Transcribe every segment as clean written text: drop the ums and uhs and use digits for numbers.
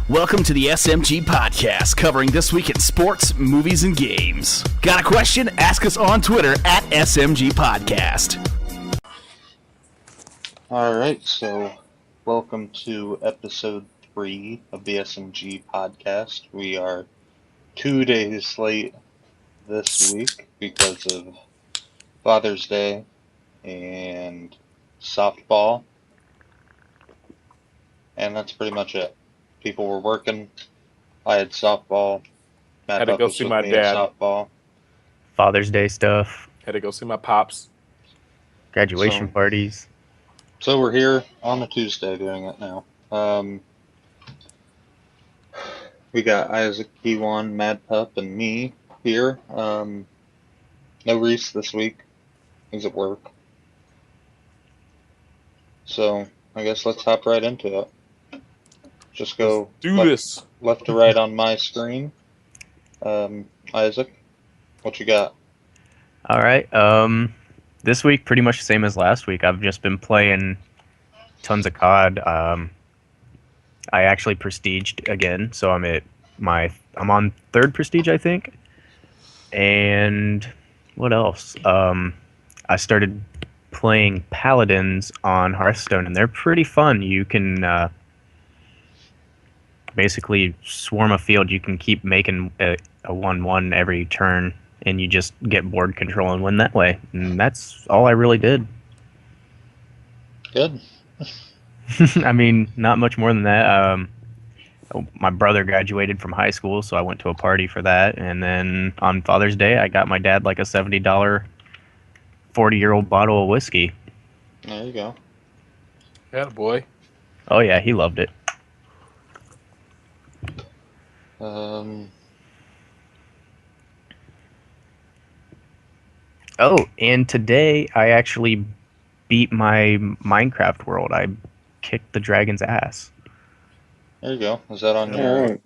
Welcome to the SMG Podcast, covering this week in sports, movies, and games. Got a question? Ask us on Twitter at SMG Podcast. Alright, so welcome to episode 3 of the SMG Podcast. We are 2 days late this week because of Father's Day and softball. And that's pretty much it. People were working. I had softball. Matt Had to go see my dad. Softball. Father's Day stuff, Had to go see my pops. graduation parties. So we're here on a Tuesday doing it now. We got Isaac, P1, Mad Pup, and me here. No Reese this week. He's at work. So I guess let's hop right into it. Just go left to right on my screen. Isaac, what you got? All right. This week, pretty much the same as last week. I've just been playing tons of COD. I actually prestiged again, so I'm on 3rd prestige, I think. And what else? I started playing Paladins on Hearthstone, and they're pretty fun. You can basically swarm a field. You can keep making a 1-1 every turn, and you just get board control and win that way. And that's all I really did. Good. I mean, not much more than that. My brother graduated from high school, so I went to a party for that. And then on Father's Day, I got my dad like a $70 40-year-old bottle of whiskey. There you go. Attaboy. Oh, yeah, he loved it. Oh, and today I actually beat my Minecraft world. I kicked the dragon's ass. There you go. Was that on your...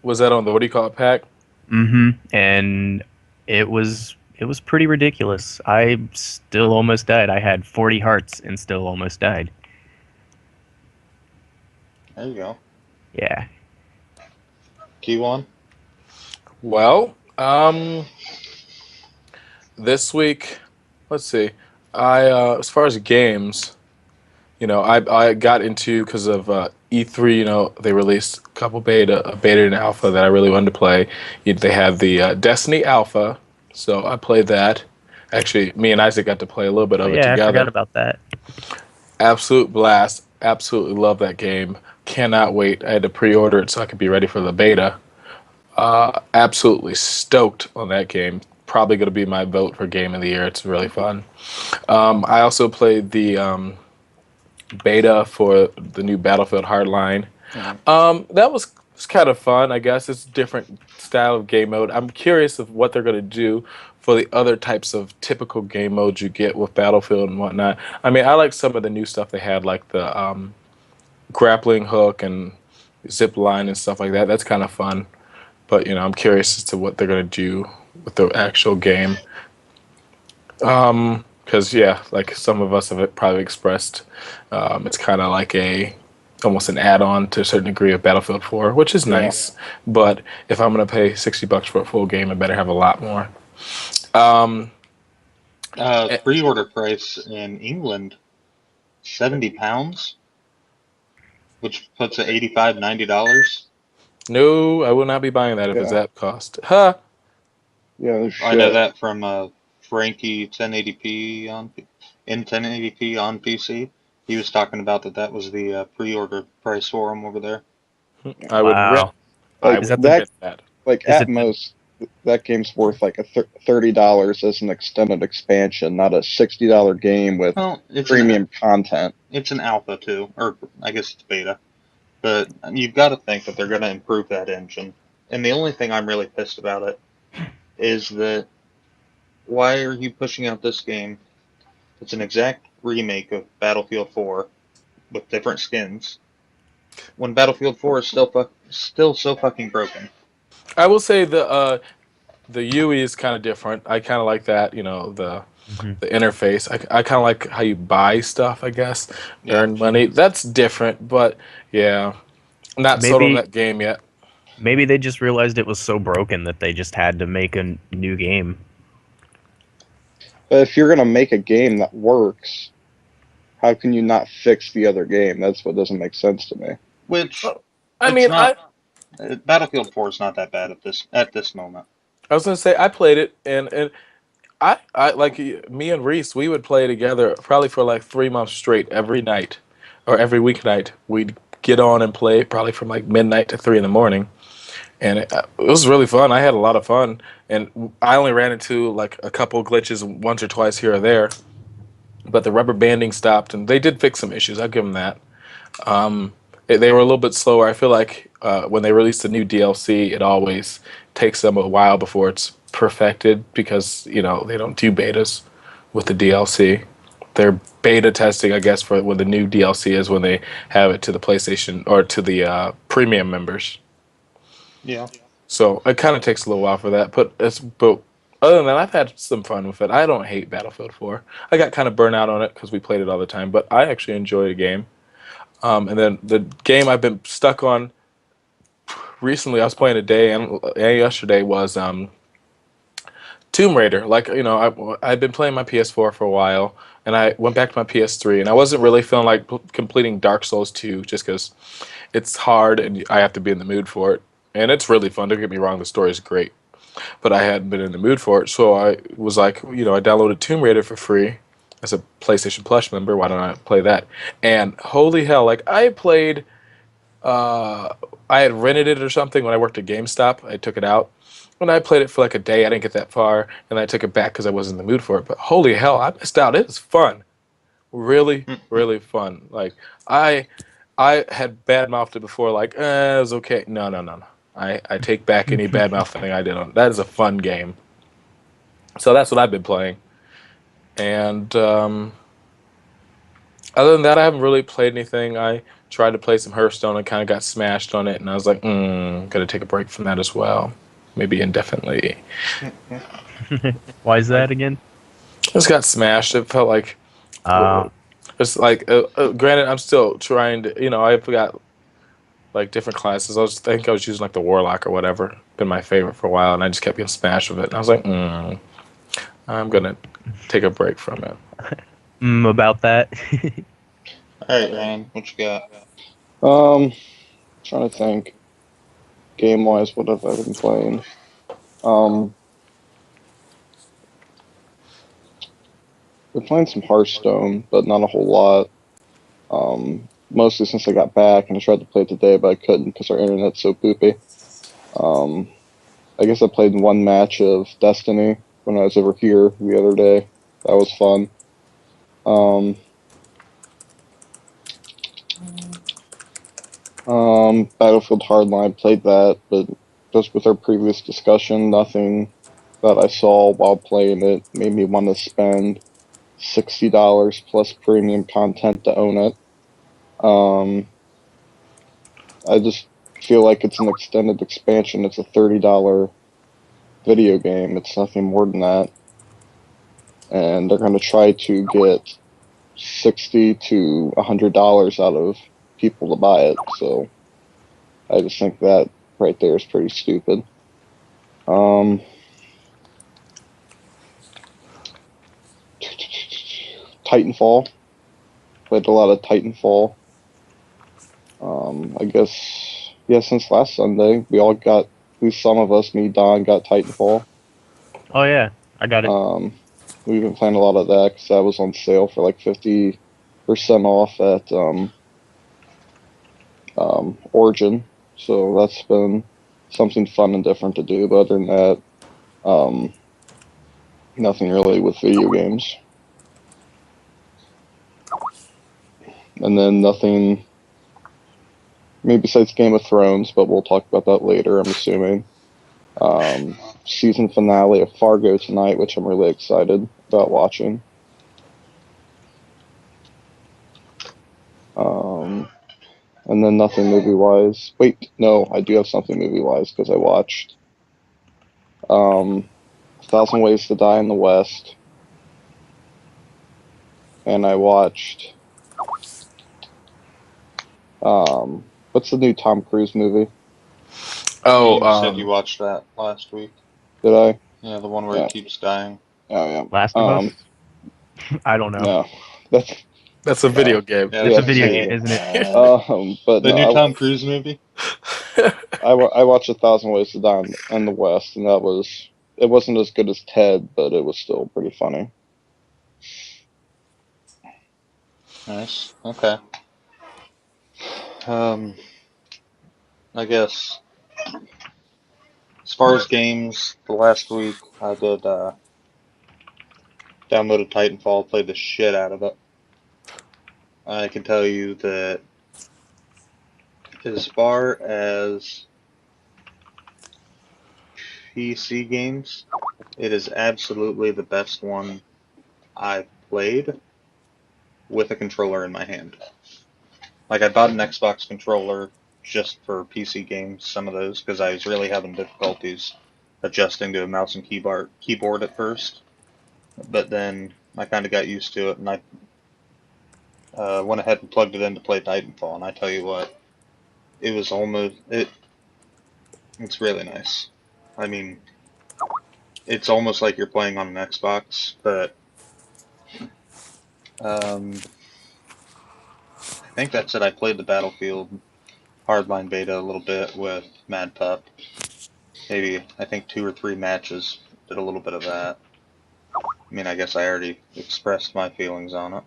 Was that on the, what do you call it, pack? Mm-hmm. And it was pretty ridiculous. I still almost died. I had 40 hearts and still almost died. There you go. Yeah. T1? Well, this week, let's see. As far as games, I got into, because of E3, they released a couple a beta and alpha that I really wanted to play. They have the Destiny alpha, so I played that. Actually, me and Isaac got to play a little bit of it together. Yeah, I forgot about that. Absolute blast. Absolutely love that game. Cannot wait. I had to pre-order it so I could be ready for the beta. Absolutely stoked on that game. Probably going to be my vote for Game of the Year. It's really fun. I also played the beta for the new Battlefield Hardline. That was kind of fun, I guess. It's a different style of game mode. I'm curious of what they're going to do for the other types of typical game modes you get with Battlefield and whatnot. I mean, I like some of the new stuff they had, like the grappling hook and zip line and stuff like that. That's kind of fun. But, I'm curious as to what they're going to do with the actual game. Because, like some of us have probably expressed, it's kind of like almost an add-on to a certain degree of Battlefield 4, which is nice. But if I'm going to pay $60 for a full game, I better have a lot more. Pre-order price in England, £70, which puts it $85, $90. No, I will not be buying that if it's that cost. Huh? Yeah, I know that from Frankie 1080p in 1080p on PC. He was talking about that was the pre-order price for him over there. I would. Wow. Like, that. Like at most, that game's worth like $30 as an extended expansion, not a $60 game with premium content. It's an alpha too, or I guess it's beta. But you've got to think that they're going to improve that engine. And the only thing I'm really pissed about it is that why are you pushing out this game? It's an exact remake of Battlefield 4 with different skins, when Battlefield 4 is still so fucking broken. I will say the UE is kind of different. I kind of like that. The the interface. I kind of like how you buy stuff, I guess, earn money. That's different, but yeah, I'm not sold on Maybe that game yet. maybe they just realized it was so broken that they just had to make a new game. But if you're gonna make a game that works, how can you not fix the other game? That's what doesn't make sense to me. Which I it's mean, not. Battlefield 4 is not that bad at this moment. I was gonna say I played it, and I like me and Reese, we would play together probably for like 3 months straight every night, or every weeknight. We'd get on and play probably from like midnight to 3 in the morning, and it was really fun. I had a lot of fun, and I only ran into like a couple glitches once or twice here or there, but the rubber banding stopped, and they did fix some issues. I'll give them that. They were a little bit slower. I feel like when they release the new DLC, it always takes them a while before it's perfected because they don't do betas with the DLC. They're beta testing, I guess, for when the new DLC is when they have it to the PlayStation or to the premium members. Yeah. So it kind of takes a little while for that, but other than that, I've had some fun with it. I don't hate Battlefield 4. I got kind of burnt out on it because we played it all the time, but I actually enjoy the game. And then the game I've been stuck on recently, I was playing today and yesterday was Tomb Raider. Like, I'd been playing my PS4 for a while, and I went back to my PS3, and I wasn't really feeling like completing Dark Souls 2 just because it's hard and I have to be in the mood for it. And it's really fun, don't get me wrong, the story is great. But I hadn't been in the mood for it, so I was like, I downloaded Tomb Raider for free as a PlayStation Plus member. Why don't I play that? And holy hell, like I played, I had rented it or something when I worked at GameStop. I took it out. When I played it for like a day, I didn't get that far, and I took it back because I wasn't in the mood for it. But holy hell, I missed out. It was fun, really, really fun. Like I had badmouthed it before, like it was okay. No. I take back any badmouth thing I did on it. That is a fun game. So that's what I've been playing. And other than that, I haven't really played anything. I tried to play some Hearthstone and kind of got smashed on it, and I was like, gotta take a break from that as well. Maybe indefinitely. Why is that again? Just got smashed. It felt like it's like granted, I'm still trying to. I've got like different classes. I think I was using like the Warlock or whatever. Been my favorite for a while, and I just kept getting smashed with it. And I was like, I'm gonna take a break from it. About that. All right, Ryan, what you got? Trying to think. Game wise, what have I been playing? We're playing some Hearthstone, but not a whole lot. Mostly since I got back, and I tried to play it today, but I couldn't because our internet's so poopy. I guess I played one match of Destiny when I was over here the other day. That was fun. Battlefield Hardline, played that, but just with our previous discussion, nothing that I saw while playing it made me want to spend $60 plus premium content to own it. I just feel like it's an extended expansion. It's a $30 video game. It's nothing more than that. And they're going to try to get $60 to $100 out of people to buy it. So I just think that right there is pretty stupid. Titanfall. Played a lot of Titanfall. I guess, since last Sunday, at least some of us, me, Don, got Titanfall. Oh yeah, I got it. We've been playing a lot of that because that was on sale for like 50% off at Origin. So that's been something fun and different to do. But other than that, nothing really with video games. And then nothing, maybe besides Game of Thrones, but we'll talk about that later, I'm assuming. Season finale of Fargo tonight, which I'm really excited about watching. And then nothing movie-wise. Wait, no, I do have something movie-wise because I watched 1,000 Ways to Die in the West. and I watched what's the new Tom Cruise movie? Oh, You said you watched that last week. Did I? Yeah, the one where Yeah. he keeps dying. Oh yeah. Last of Us? I don't know. No, that's that's a video game. Yeah, It's a yeah, video see. game, isn't it? But The no, new Tom Cruise movie? I watched 1,000 Ways to Die in the West, and it wasn't as good as Ted, but it was still pretty funny. Nice. Okay. I guess as far as games, the last week I did downloaded Titanfall, played the shit out of it. I can tell you that as far as PC games, it is absolutely the best one I've played with a controller in my hand. Like, I bought an Xbox controller just for PC games, some of those, because I was really having difficulties adjusting to a mouse and keyboard at first. But then I kind of got used to it, and I went ahead and plugged it in to play Titanfall, and I tell you what, it was it's really nice. I mean, it's almost like you're playing on an Xbox, but I think that's it. I played the Battlefield Hardline beta a little bit with Mad Pup. Maybe, I think 2 or 3 matches, did a little bit of that. I mean, I guess I already expressed my feelings on it.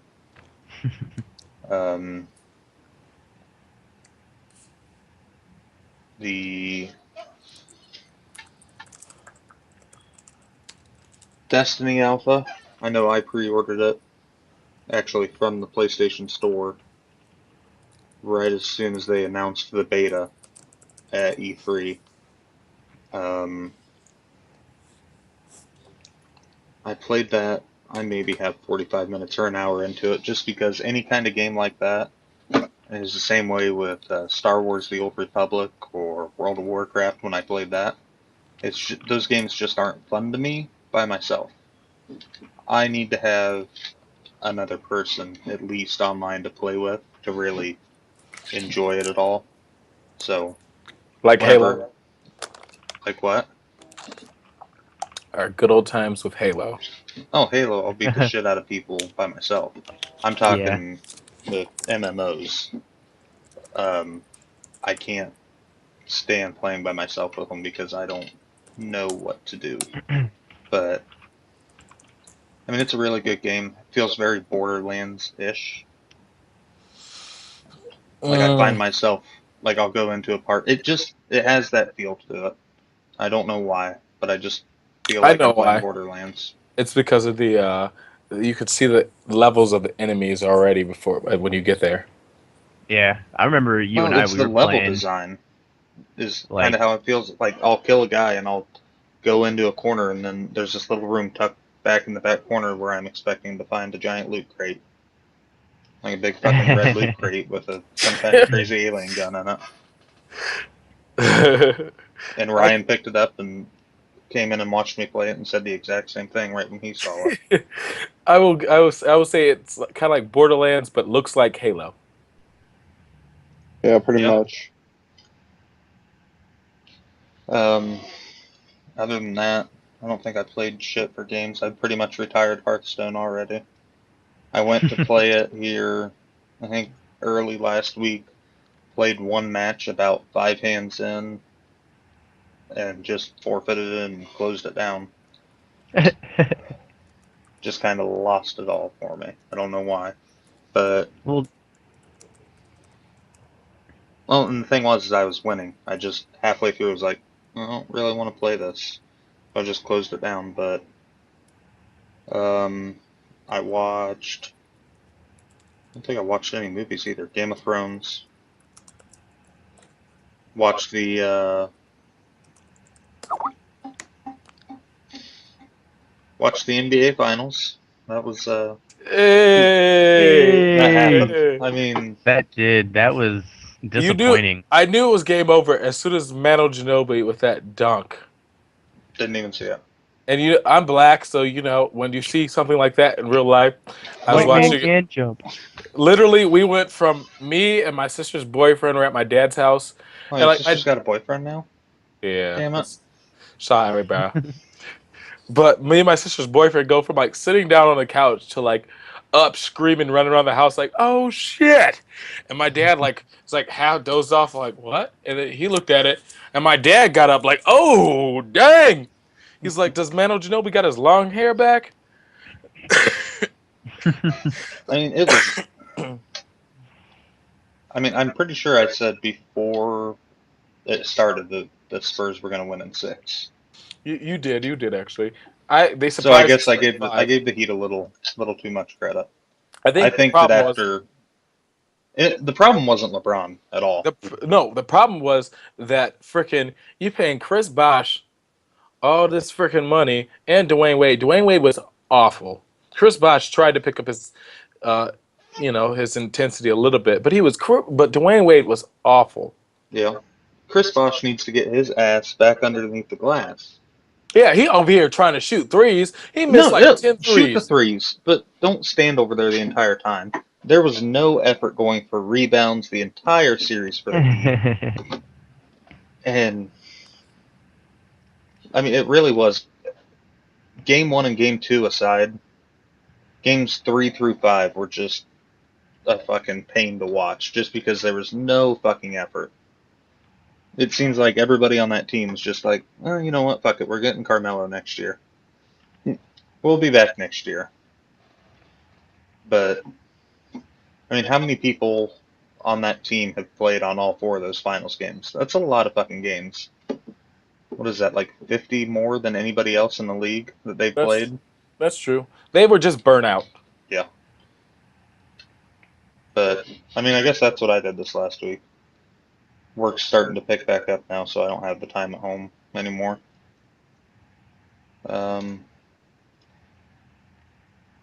The Destiny Alpha, I know I pre-ordered it, actually from the PlayStation Store, right as soon as they announced the beta at E3. I played that. I maybe have 45 minutes or an hour into it, just because any kind of game like that is the same way with Star Wars: The Old Republic or World of Warcraft. When I played that, those games just aren't fun to me by myself. I need to have another person at least online to play with to really enjoy it at all. So, Like Halo. Like what? Our good old times with Halo. Oh, Halo, I'll beat the shit out of people by myself. I'm talking the MMOs. I can't stand playing by myself with them because I don't know what to do. But, I mean, it's a really good game. It feels very Borderlands-ish. Like, I find myself, like, I'll go into a part. It has that feel to it. I don't know why, but I just feel like I'm playing Borderlands. It's because of the you could see the levels of the enemies already before when you get there. Yeah, I remember you and I. It's we the were level playing. design is kind of how it feels. Like, I'll kill a guy and I'll go into a corner, and then there's this little room tucked back in the back corner where I'm expecting to find a giant loot crate, like a big fucking red loot crate with some kind of crazy alien gun in it. And Ryan picked it up and came in and watched me play it and said the exact same thing right when he saw it. I will say it's kind of like Borderlands, but looks like Halo. Yeah, pretty much. Other than that, I don't think I played shit for games. I've pretty much retired Hearthstone already. I went to play it here, I think, early last week. Played one match about 5 hands in, and just forfeited it and closed it down. Just kind of lost it all for me. I don't know why. But, well, and the thing was, is I was winning. I just, halfway through, was like, I don't really want to play this. I just closed it down, but I don't think I watched any movies either. Game of Thrones. Watched the NBA Finals. That was Hey. that happened. I mean, that was disappointing. I knew it was game over as soon as Manu Ginobili with that dunk. Didn't even see it. And I'm black, so when you see something like that in real life, I was White man watching. can't jump. Literally, we went from me and my sister's boyfriend were at my dad's house, Oh, and your like, sister's got a boyfriend now? yeah, Damn it. sorry, bro. But me and my sister's boyfriend go from like sitting down on the couch to like up screaming, running around the house like, "Oh shit!" And my dad like was like half dozed off, like, "What?" And then he looked at it, and my dad got up like, "Oh dang!" He's like, "Does Mano Ginobili got his long hair back?" I mean, it was. I mean, I'm pretty sure I said before it started that the Spurs were going to win in 6. You did actually. They So I surprised guess us I like gave I 5. gave the Heat a little too much credit. I I think the think that problem was after the problem wasn't LeBron at all. the problem was that freaking you paying Chris Bosh all this freaking money and Dwayne Wade. Dwayne Wade was awful. Chris Bosh tried to pick up his, his intensity a little bit, but but Dwayne Wade was awful. Yeah, Chris Bosh needs to get his ass back underneath the glass. Yeah, he over here trying to shoot threes. He missed No, like yeah, 10 shoot the threes. threes, but don't stand over there the entire time. There was no effort going for rebounds the entire series for the Heat. And I mean, it really was. Game 1 and Game 2 aside, games 3 through 5 were just a fucking pain to watch, just because there was no fucking effort. It seems like everybody on that team is just like, oh, you know what, fuck it, we're getting Carmelo next year. We'll be back next year. But, I mean, how many people on that team have played on all 4 of those finals games? That's a lot of fucking games. What is that, like 50 more than anybody else in the league that they've played? That's true. They were just burnt out. Yeah. But, I mean, I guess that's what I did this last week. Work's starting to pick back up now, so I don't have the time at home anymore. Guess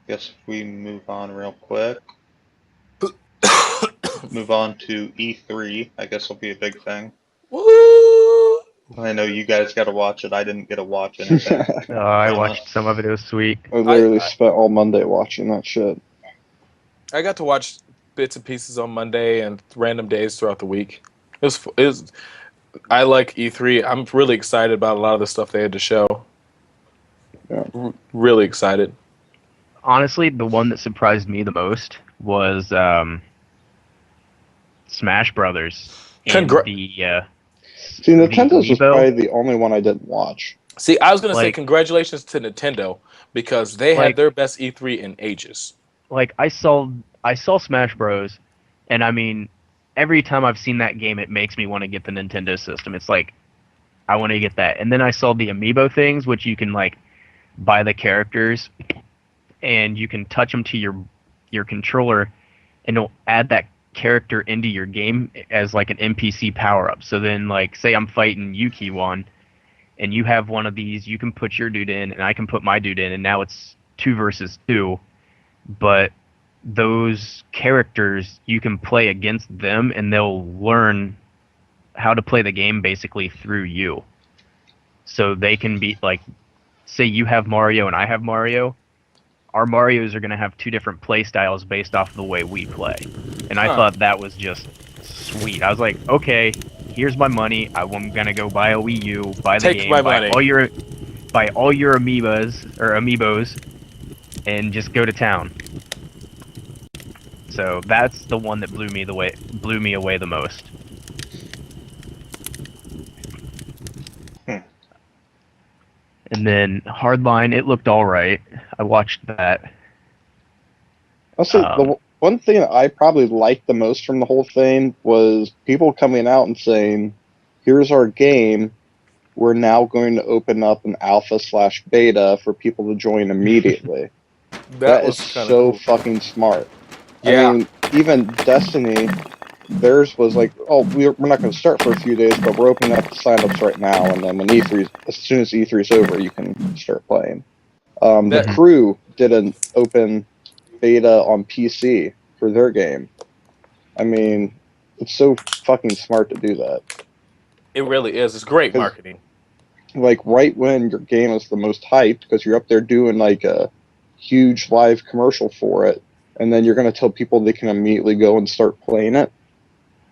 if we move on real quick. Move on to E3, I guess will be a big thing. Woo! I know you guys got to watch it. I didn't get to watch anything. I watched some of it. It was sweet. I literally spent all Monday watching that shit. I got to watch bits and pieces on Monday and random days throughout the week. It was I like E3. I'm really excited about a lot of the stuff they had to show. Yeah. Really excited. Honestly, the one that surprised me the most was Smash Brothers. And See, Nintendo's was probably the only one I didn't watch. See, I was going to say congratulations to Nintendo because they had their best E3 in ages. Like I saw Smash Bros, and I mean, every time I've seen that game, it makes me want to get the Nintendo system. It's like I want to get that. And then I saw the amiibo things, which you can like buy the characters, and you can touch them to your controller, and it'll add that character into your game as like an NPC power up. So then, like, say I'm fighting Yuki-Wan, and you have one of these, you can put your dude in, and I can put my dude in, and now it's 2 versus 2. But those characters, you can play against them, and they'll learn how to play the game basically through you. So they can be like, say you have Mario and I have Mario, our Marios are going to have 2 different play styles based off of the way we play. And I thought that was just sweet. I was like, okay, here's my money. I'm going to go buy a Wii U, buy the game, buy all your amiibos, and just go to town. So that's the one that blew me away the most. And then Hardline, it looked all right. I watched that. Also, the one thing that I probably liked the most from the whole thing was people coming out and saying, here's our game. We're now going to open up an alpha/beta for people to join immediately. that is so cool. Fucking smart. Yeah. I mean, even Destiny, theirs was like, oh, we're not going to start for a few days, but we're opening up the signups right now, and then as soon as E3 is over, you can start playing. The Crew did an open beta on PC for their game. I mean, it's so fucking smart to do that. It really is. It's great marketing. like right when your game is the most hyped, because you're up there doing like a huge live commercial for it, and then you're going to tell people they can immediately go and start playing it.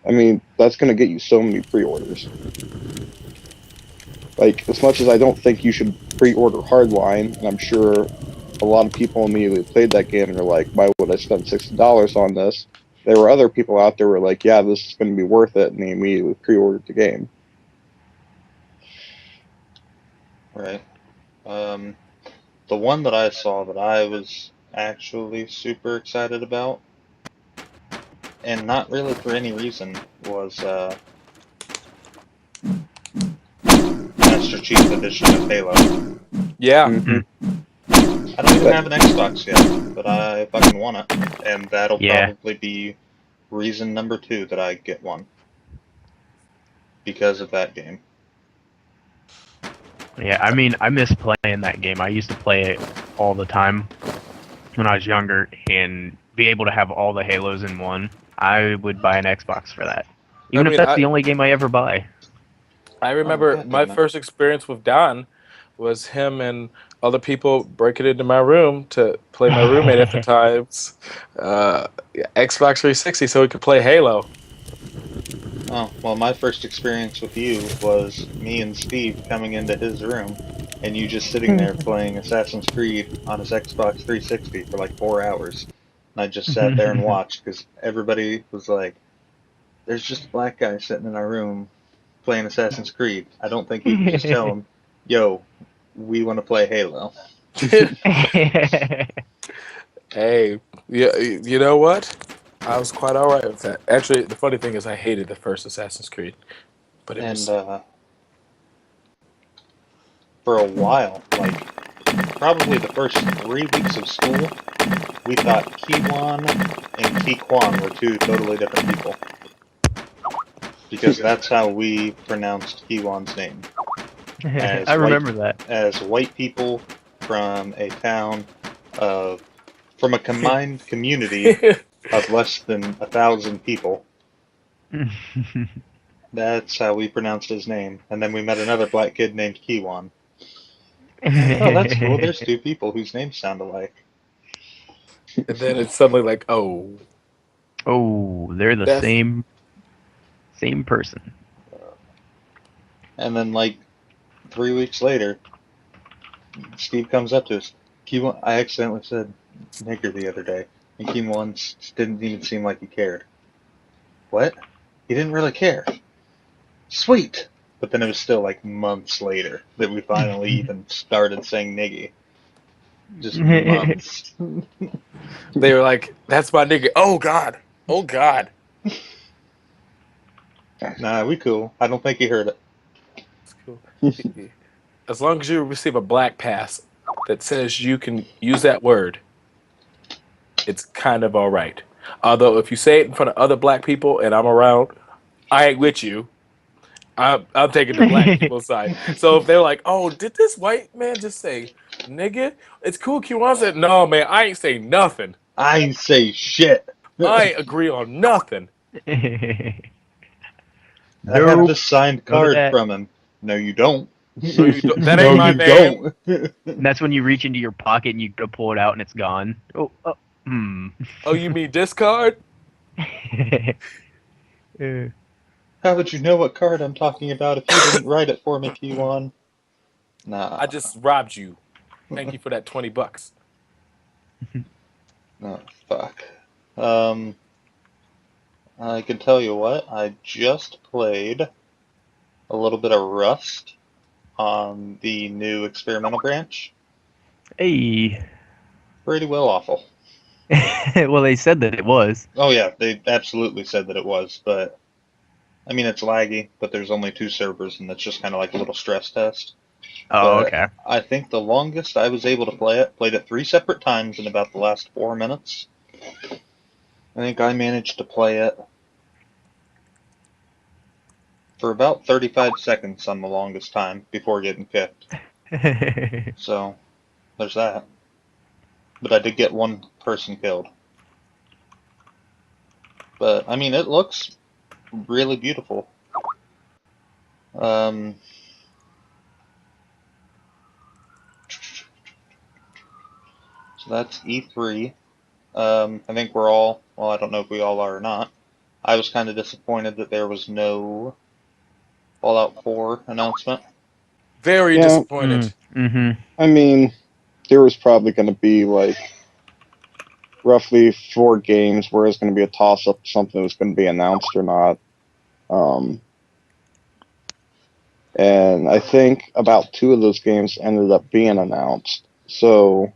I mean, that's going to get you so many pre-orders. Like, as much as I don't think you should pre-order Hardline, and I'm sure a lot of people immediately played that game and are like, why would I spend $60 on this? There were other people out there who were like, yeah, this is going to be worth it, and they immediately pre-ordered the game. Right. The one that I saw that I was actually super excited about, and not really for any reason, was Master Chief Edition of Halo. Yeah. Mm-hmm. I don't even have an Xbox yet, but I fucking want it, and that'll Yeah. probably be reason number 2 that I get one. Because of that game. Yeah, I mean, I miss playing that game. I used to play it all the time when I was younger, and be able to have all the Halos in one. I would buy an Xbox for that, even if that's the only game I ever buy. I remember God my damn it. first experience with Don was him and other people breaking into my room to play my roommate at the time's Xbox 360 so we could play Halo. Oh, well, my first experience with you was me and Steve coming into his room, and you just sitting there playing Assassin's Creed on his Xbox 360 for like 4 hours. And I just sat there and watched, because everybody was like, there's just a black guy sitting in our room playing Assassin's Creed. I don't think you can just tell him, yo, we want to play Halo. Hey, yeah, you know what? I was quite all right with that. Actually, the funny thing is I hated the first Assassin's Creed. But it And was... for a while, like probably the first 3 weeks of school, we thought Kiwan and Kiquan were 2 totally different people. Because that's how we pronounced Kiwan's name. I remember that. As white people from a town of, from a combined community of less than 1,000 people. That's how we pronounced his name. And then we met another black kid named Kiwan. Oh, that's cool. There's 2 people whose names sound alike. And then it's suddenly like, oh. Oh, they're the same person. And then, like, 3 weeks later, Steve comes up to us. Kiwan, I accidentally said nigger the other day, and Kiwan didn't even seem like he cared. What? He didn't really care. Sweet! But then it was still, like, months later that we finally even started saying niggy. Just months. They were like, that's my nigga. Oh, God. Oh, God. Nah, we cool. I don't think he heard it. That's cool. As long as you receive a black pass that says you can use that word, it's kind of all right. Although if you say it in front of other black people and I'm around, I ain't with you. I'm taking the black people's side. So if they're like, oh, did this white man just say nigga? It's cool. Kiwan said, no, man, I ain't say nothing. I ain't say shit. I ain't agree on nothing. I have this signed card from him. No, you don't. No, you don't. That ain't my name. Don't. And that's when you reach into your pocket and you go pull it out and it's gone. Oh, Oh, you mean this card? How would you know what card I'm talking about if you didn't write it for me, Kiwan? Nah. I just robbed you. Thank you for that $20. Oh, fuck. I can tell you what, I just played a little bit of Rust on the new experimental branch. Hey. Pretty well awful. Well, they said that it was. Oh yeah, they absolutely said that it was, but I mean it's laggy, but there's only 2 servers and that's just kind of like a little stress test. Oh, But okay. I think the longest I was able to played it 3 separate times in about the last 4 minutes. I think I managed to play it for about 35 seconds on the longest time before getting kicked. So, there's that. But I did get 1 person killed. But, I mean, it looks really beautiful. that's E3. I think we're all, well, I don't know if we all are or not. I was kind of disappointed that there was no Fallout 4 announcement. Very Yeah. disappointed. Mm-hmm. I mean, there was probably going to be like roughly 4 games where it's going to be a toss-up, something was going to be announced or not. And I think about 2 of those games ended up being announced. So,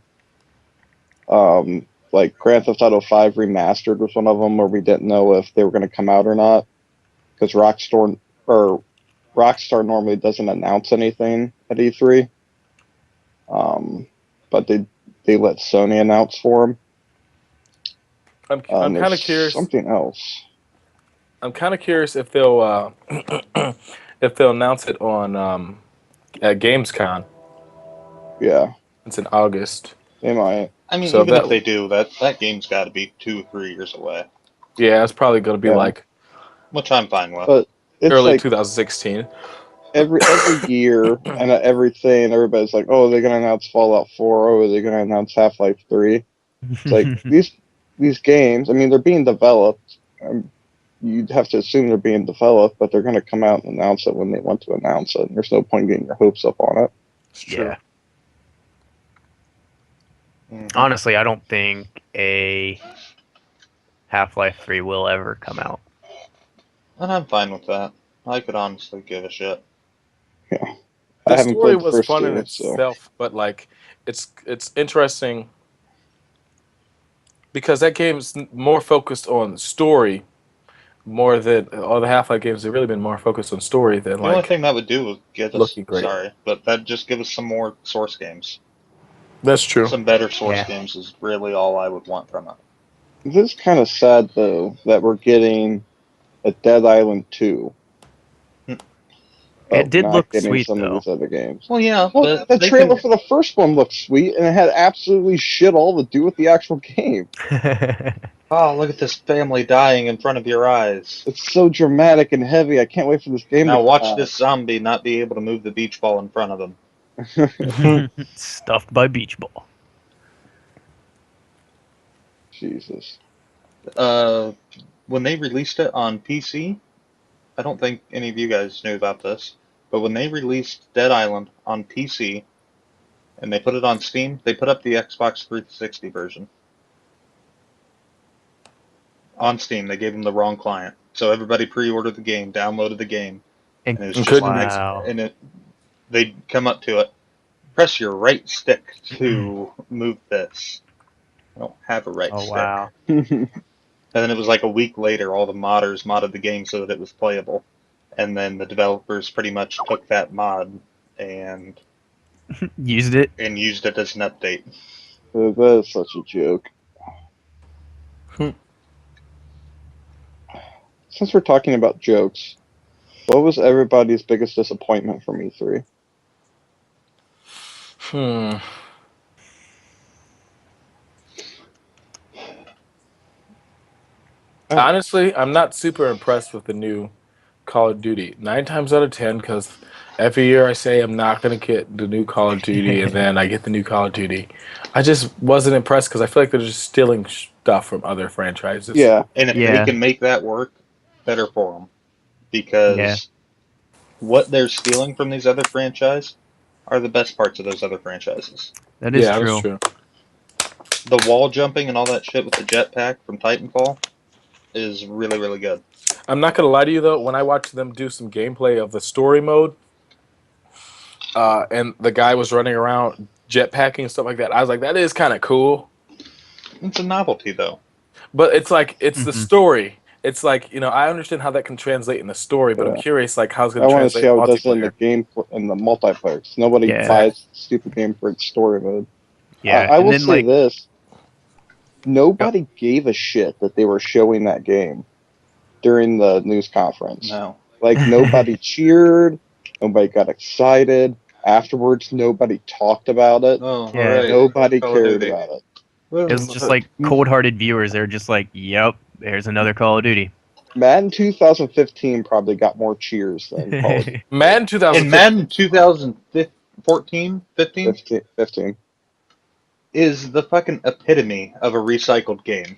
like Grand Theft Auto 5 Remastered was one of them where we didn't know if they were going to come out or not, because Rockstar normally doesn't announce anything at E3. But they let Sony announce for them. I'm kind of curious. Something else. I'm kind of curious if they'll if they'll announce it on at Gamescom. Yeah, It's in August. they might. I mean, So even that- if they do, that game's got to be 2 or 3 years away, Yeah, it's probably going to be Yeah. like which I'm fine with. But it's early like 2016. every year and everything, everybody's like, oh, they're going to announce Fallout 4. Oh, they're going to announce Half-Life 3. It's like, these games, I mean, they're being developed. You'd have to assume they're being developed, but they're going to come out and announce it when they want to announce it. There's no point getting your hopes up on it. It's true. Yeah. Mhm. Honestly, I don't think a Half-Life 3 will ever come out. And I'm fine with that. I could honestly give a shit. I The haven't story played the was first fun in two, so itself, but like it's interesting because that game's more focused on story more than all the Half-Life games have really been more focused on story than The only like thing that would do is give us, looking great. sorry, but that'd just give us some more Source games. That's true. Some better Source Yeah. games is really all I would want from it. it is kind of sad though that we're getting a Dead Island 2. Hmm. It did not look getting sweet, some though. of these other games. Well, yeah, Well, but the they trailer can, for the first one looked sweet, and it had absolutely shit all to do with the actual game. oh, look at this family dying in front of your eyes. It's so dramatic and heavy. I can't wait for this game Now to watch come this zombie not be able to move the beach ball in front of him. out. Stuffed by beach ball. Jesus. When they released it on PC, I don't think any of you guys knew about this, but when they released Dead Island on PC and they put it on Steam, they put up the Xbox 360 version. On Steam, they gave them the wrong client. So everybody pre-ordered the game, downloaded the game, and it was just couldn't- an X, Wow. and they'd come up to it, press your right stick to move this. I don't have a right Oh, stick. wow. And then it was like a week later, all the modders modded the game so that it was playable. And then the developers pretty much took that mod and Used it. used it as an update. That is such a joke. Since we're talking about jokes, what was everybody's biggest disappointment from E3? Honestly, I'm not super impressed with the new Call of Duty. 9 times out of 10, because every year I say I'm not going to get the new Call of Duty, and then I get the new Call of Duty. I just wasn't impressed because I feel like they're just stealing stuff from other franchises. Yeah, And if Yeah. they can make that work, better for them. Because Yeah. what they're stealing from these other franchises are the best parts of those other franchises. That is yeah, true. that's true. The wall jumping and all that shit with the jetpack from Titanfall is really, really good. I'm not going to lie to you, though. When I watched them do some gameplay of the story mode, and the guy was running around jetpacking and stuff like that, I was like, that is kind of cool. It's a novelty, though. But it's like, it's the Mhm. story. It's like, you know, I understand how that can translate in the story, but I'm Yeah. curious, like, how it's going I to want to translate see in how it does in the multiplayer. game in the multiplayer. 'Cause nobody Yeah. buys the stupid game for its story mode. Yeah. I and will then, say like, this: nobody gave a shit that they were showing that game during the news conference. No. Like nobody cheered, nobody got excited. Afterwards, nobody talked about it. Oh, Yeah. alright. Nobody Call of cared Duty. about it. it was just like cold-hearted viewers. They're just like, "Yep, there's another Call of Duty." Madden 2015 probably got more cheers than Call of Duty Madden In 2015. Madden 2014, 15, 15. is the fucking epitome of a recycled game.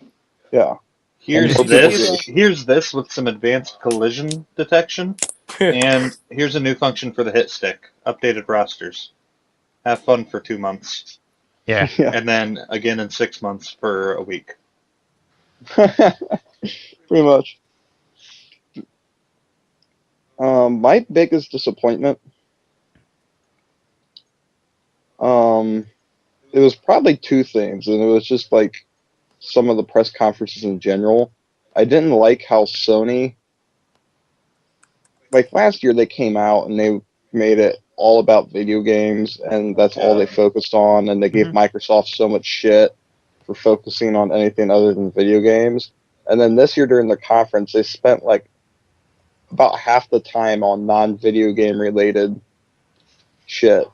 Yeah. Here's And this with some advanced collision detection, and here's a new function for the hit stick, updated rosters. Have fun for 2 months, Yeah. Yeah. and then again in 6 months for a week. Pretty much. My biggest disappointment, it was probably two things, and it was just like some of the press conferences in general. I didn't like how Sony, like last year, they came out and they made it all about video games, and that's all they focused on, and they gave Microsoft so much shit for focusing on anything other than video games. And then this year during the conference, they spent like about half the time on non-video game related shit,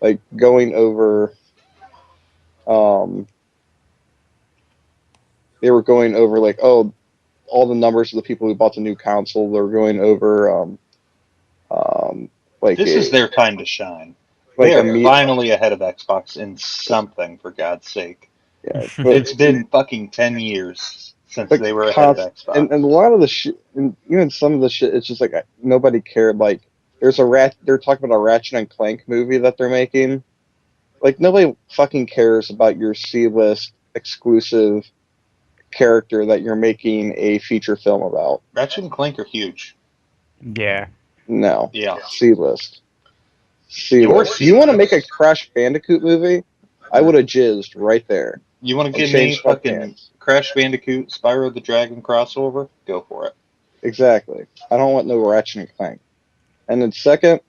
like going over. They were going over like, oh, all the numbers of the people who bought the new console. They were going over like This is their time to shine. like They are finally ahead of Xbox in something, for God's sake. Yeah, It's been fucking 10 years since they were ahead of Xbox. And a lot of the shit, and even some of the shit, it's just like nobody cared. Like, they're talking about a Ratchet and Clank movie that they're making. Like, nobody fucking cares about your C-list exclusive character that you're making a feature film about. Ratchet and Clank are huge. Yeah. No. Yeah. C-list. C-list. You want to make a Crash Bandicoot movie? I would have jizzed right there. You want to give me fucking Crash Bandicoot, Spyro the Dragon crossover? Go for it. Exactly. I don't want no Ratchet and Clank. And then second,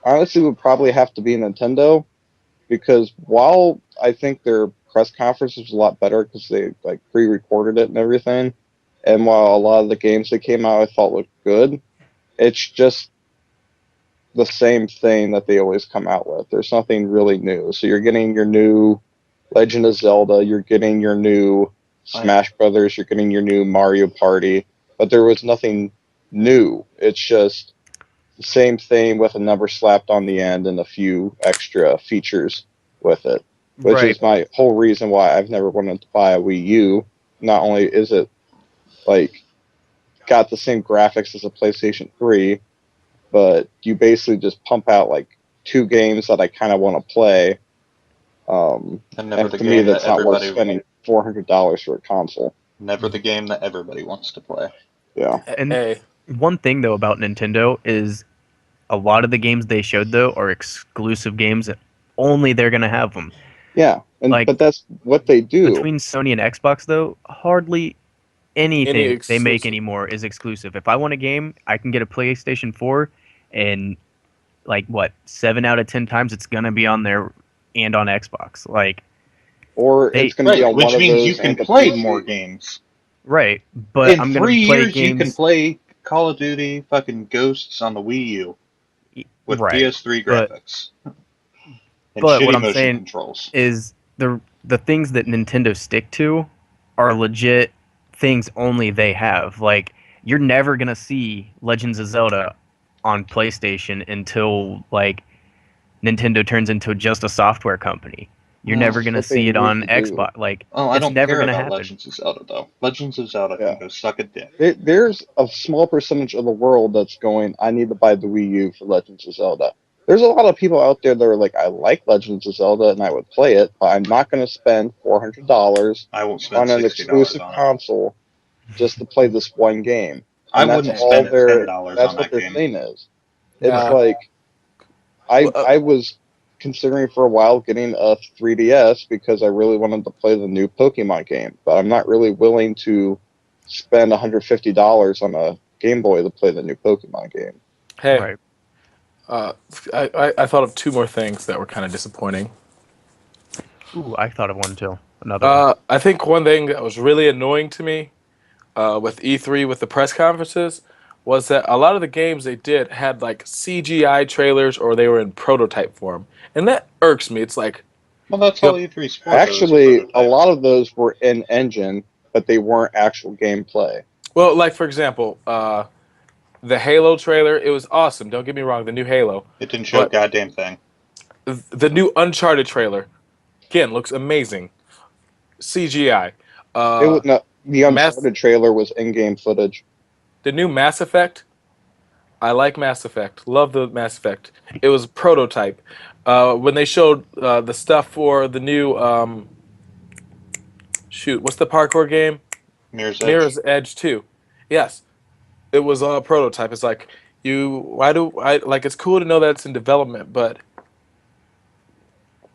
honestly, would probably have to be Nintendo, because while I think their press conference was a lot better because they like pre-recorded it and everything, and while a lot of the games that came out I thought looked good, it's just the same thing that they always come out with. There's nothing really new. So you're getting your new Legend of Zelda, you're getting your new Smash Brothers, you're getting your new Mario Party, but there was nothing new. It's just the same thing with a number slapped on the end and a few extra features with it, which is my whole reason why I've never wanted to buy a Wii U. Not only is it like got the same graphics as a PlayStation 3, but you basically just pump out like 2 games that I kind of want to play. And to me, that's not worth spending $400 for a console. Never the game that everybody wants to play. Yeah. And one thing though about Nintendo is a lot of the games they showed though are exclusive games that only they're gonna have them. Yeah, and like, but that's what they do. Between Sony and Xbox though, hardly anything they make anymore is exclusive. If I want a game, I can get a PlayStation 4, and like 7 out of 10 times it's gonna be on there and on Xbox. Like, or it's gonna be on which one of means those you can play more games. Right, but in I'm gonna 3 play years games. You can play Call of Duty fucking Ghosts on the Wii U with PS3 graphics. But what I'm saying controls. is the things that Nintendo stick to are legit things only they have. Like, you're never gonna see Legends of Zelda on PlayStation until like Nintendo turns into just a software company. You're never gonna see it on Xbox. Like, I don't never care gonna about happen. Legends of Zelda though. Legends of Zelda can go suck a dick. There's a small percentage of the world that's going, I need to buy the Wii U for Legends of Zelda. There's a lot of people out there that are like, I like Legends of Zelda and I would play it, but I'm not going to spend $400 on an exclusive console just to play this one game. And I wouldn't spend $10 on that game. That's what their thing is. It's like, I was considering for a while getting a 3DS because I really wanted to play the new Pokemon game, but I'm not really willing to spend $150 on a Game Boy to play the new Pokemon game. Hey, I thought of 2 more things that were kind of disappointing. Ooh, I thought of one too. Another one. I think one thing that was really annoying to me with E3 with the press conferences was that a lot of the games they did had like CGI trailers or they were in prototype form, and that irks me. It's like, well, that's all E3 Sports. Actually, a lot of those were in engine, but they weren't actual gameplay. Well, like for example, the Halo trailer, it was awesome. Don't get me wrong, the new Halo. It didn't show a goddamn thing. The new Uncharted trailer. Again, looks amazing. CGI. The Uncharted trailer was in-game footage. The new Mass Effect. I like Mass Effect. Love the Mass Effect. It was a prototype. When they showed the stuff for the new what's the parkour game? Mirror's Edge 2. Yes, it was a prototype. It's like it's cool to know that it's in development, but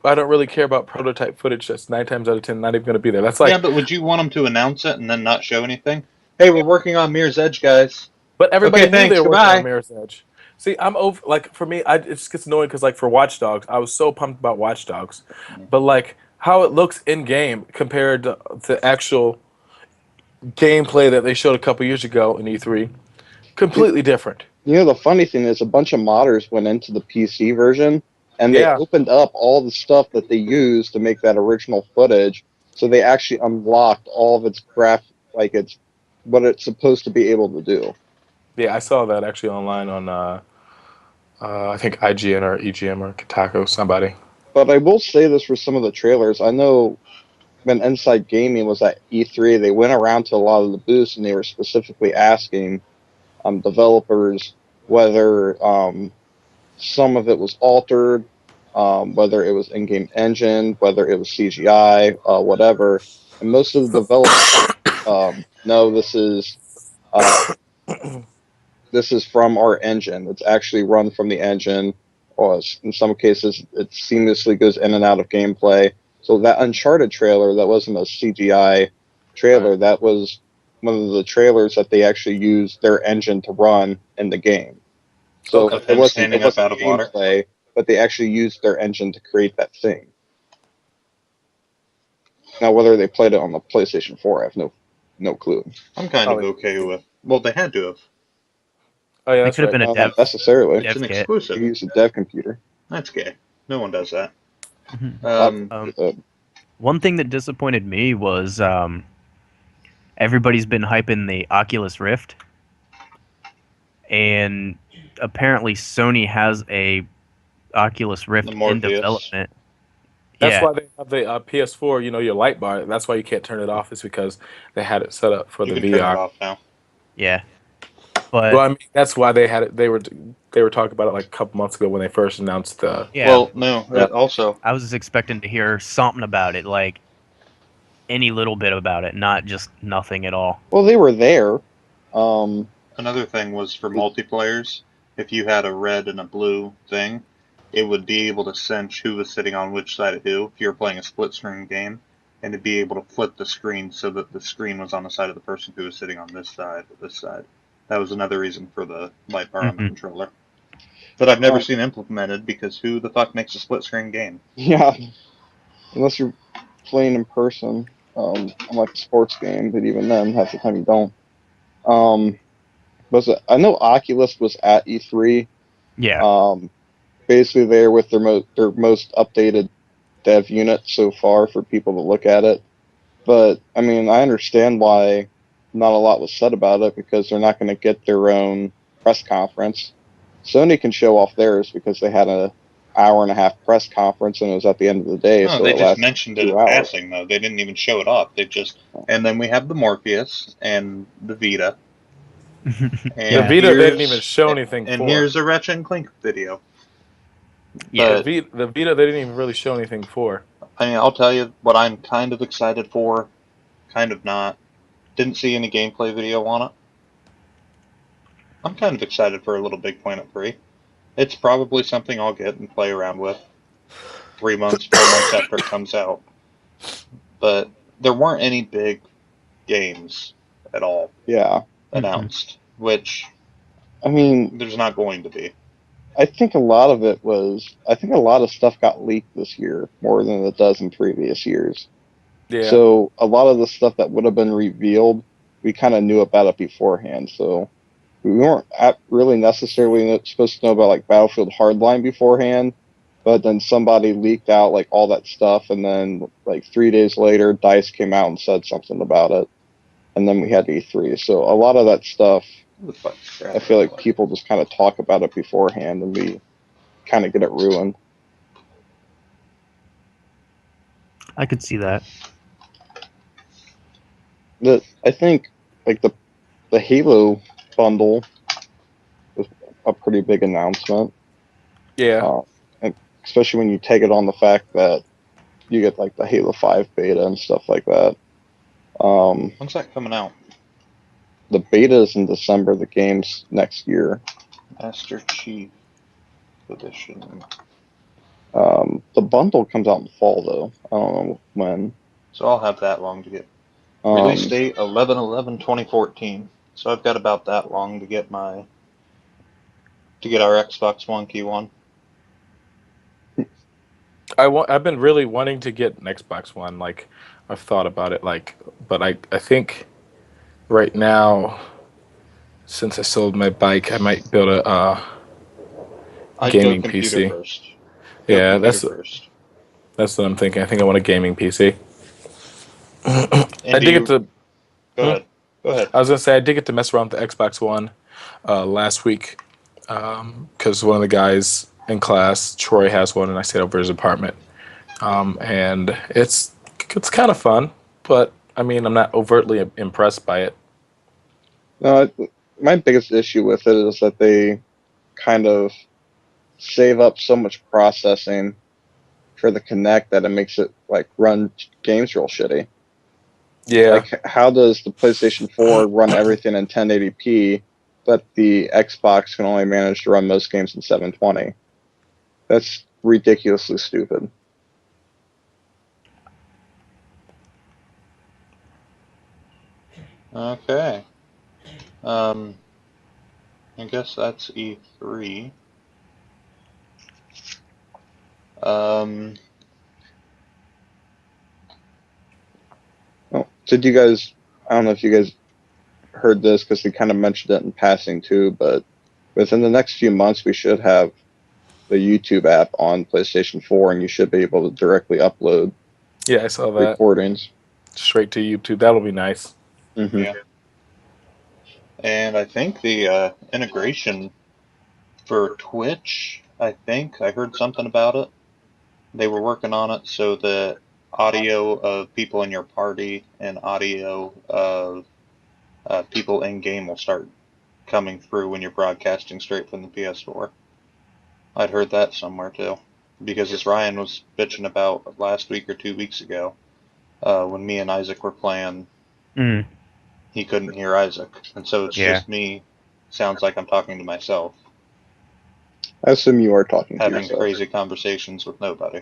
I don't really care about prototype footage that's 9 times out of 10 not even going to be there. That's like Yeah, but would you want them to announce it and then not show anything? Hey, we're working on Mirror's Edge, guys. But everybody knew they were goodbye. working on Mirror's Edge. See, I'm over. Like for me, it just gets annoying because like for Watch Dogs, I was so pumped about Watch Dogs, but like how it looks in game compared to the actual gameplay that they showed a couple years ago in E3, completely different. You know, the funny thing is, a bunch of modders went into the PC version, and they opened up all the stuff that they used to make that original footage. So they actually unlocked all of its it's what it's supposed to be able to do. Yeah, I saw that actually online on I think IGN or EGM or Kotaku, somebody. But I will say this for some of the trailers. I know when Inside Gaming was at E3, they went around to a lot of the booths and they were specifically asking developers whether some of it was altered, whether it was in-game engine, whether it was CGI, whatever. And most of the developers, no, this is from our engine. It's actually run from the engine. Or in some cases, it seamlessly goes in and out of gameplay. So that Uncharted trailer, that wasn't a CGI trailer. Right. That was one of the trailers that they actually used their engine to run in the game. So it wasn't gameplay, but they actually used their engine to create that thing. Now, whether they played it on the PlayStation 4, I have no clue. I'm kind of okay with. Well, they had to have. Oh yeah, that could have been a dev. Not necessarily. It's an exclusive. You use a dev computer. That's gay. No one does that. One thing that disappointed me was everybody's been hyping the Oculus Rift, and apparently Sony has a Oculus Rift in development. That's why they have the PS4. You know, your light bar. That's why you can't turn it off. Is because they had it set up for the VR. Turn it off now. Yeah. But, well, I mean, that's why they had it. They were talking about it like a couple months ago when they first announced the. Yeah. Well, no. Also, I was just expecting to hear something about it, like any little bit about it, not just nothing at all. Well, they were there. Another thing was for multiplayers. If you had a red and a blue thing, it would be able to sense who was sitting on which side of who. If you were playing a split-screen game, and to be able to flip the screen so that the screen was on the side of the person who was sitting on this side or this side. That was another reason for the light bar on the controller. But I've never seen implemented because who the fuck makes a split-screen game? Yeah. Unless you're playing in person, like a sports game, but even then, half the time you don't. I know Oculus was at E3. Yeah. Basically there with their most updated dev unit so far for people to look at it. But, I mean, I understand why not a lot was said about it because they're not going to get their own press conference. Sony can show off theirs because they had an hour and a half press conference and it was at the end of the day. No, so they just mentioned it in passing, though. They didn't even show it off. And then we have the Morpheus and the Vita. And the Vita didn't even show anything and here's a Ratchet and Clank video. Yeah, the Vita they didn't even really show anything for. I mean, I'll tell you what I'm kind of excited for, kind of not. Didn't see any gameplay video on it. I'm kind of excited for a little Big Planet 3. It's probably something I'll get and play around with 3 months, 4 months after it comes out. But there weren't any big games at all announced, which, I mean, there's not going to be. I think a lot of stuff got leaked this year more than it does in previous years. Yeah. So a lot of the stuff that would have been revealed, we kind of knew about it beforehand. So we weren't really necessarily supposed to know about like Battlefield Hardline beforehand, but then somebody leaked out like all that stuff, and then like 3 days later, DICE came out and said something about it, and then we had E3. So a lot of that stuff, I feel like people just kind of talk about it beforehand, and we kind of get it ruined. I could see that. I think like the Halo bundle was a pretty big announcement. Yeah. And especially when you take it on the fact that you get like the Halo 5 beta and stuff like that. When's that coming out? The beta is in December. The game's next year. Master Chief Edition. The bundle comes out in the fall though. I don't know when. So I'll have that long to get. Release Um, date 11/11/2014. So I've got about that long to get our Xbox One key one. I've been really wanting to get an Xbox One. Like, I've thought about it. Like, but I think right now, since I sold my bike, I might build a I'd gaming go computer PC. first. Yeah, First. that's what I'm thinking. I think I want a gaming PC. I And did get to. Go ahead. I was gonna say I did get to mess around with the Xbox One last week because one of the guys in class, Troy, has one, and I stayed over his apartment. And it's kind of fun, but I mean, I'm not overtly impressed by it. no, my biggest issue with it is that they kind of save up so much processing for the Kinect that it makes it like run games real shitty. Yeah, Like, how does the PlayStation 4 run everything in 1080p, but the Xbox can only manage to run most games in 720? That's ridiculously stupid. Okay. I guess that's E3. Oh, did you guys? I don't know if you guys heard this because we kind of mentioned it in passing too, but within the next few months, we should have the YouTube app on PlayStation 4, and you should be able to directly upload yeah, I saw that recordings. straight to YouTube. That'll be nice. Mm-hmm. Yeah. And I think the integration for Twitch, I heard something about it. They were working on it so that audio of people in your party and audio of people in game will start coming through when you're broadcasting straight from the PS4. I'd heard that somewhere too, because as Ryan was bitching about last week or 2 weeks ago, when me and Isaac were playing, he couldn't hear Isaac, and so it's just me. Sounds like I'm talking to myself, I assume you are talking to having yourself. crazy conversations with nobody,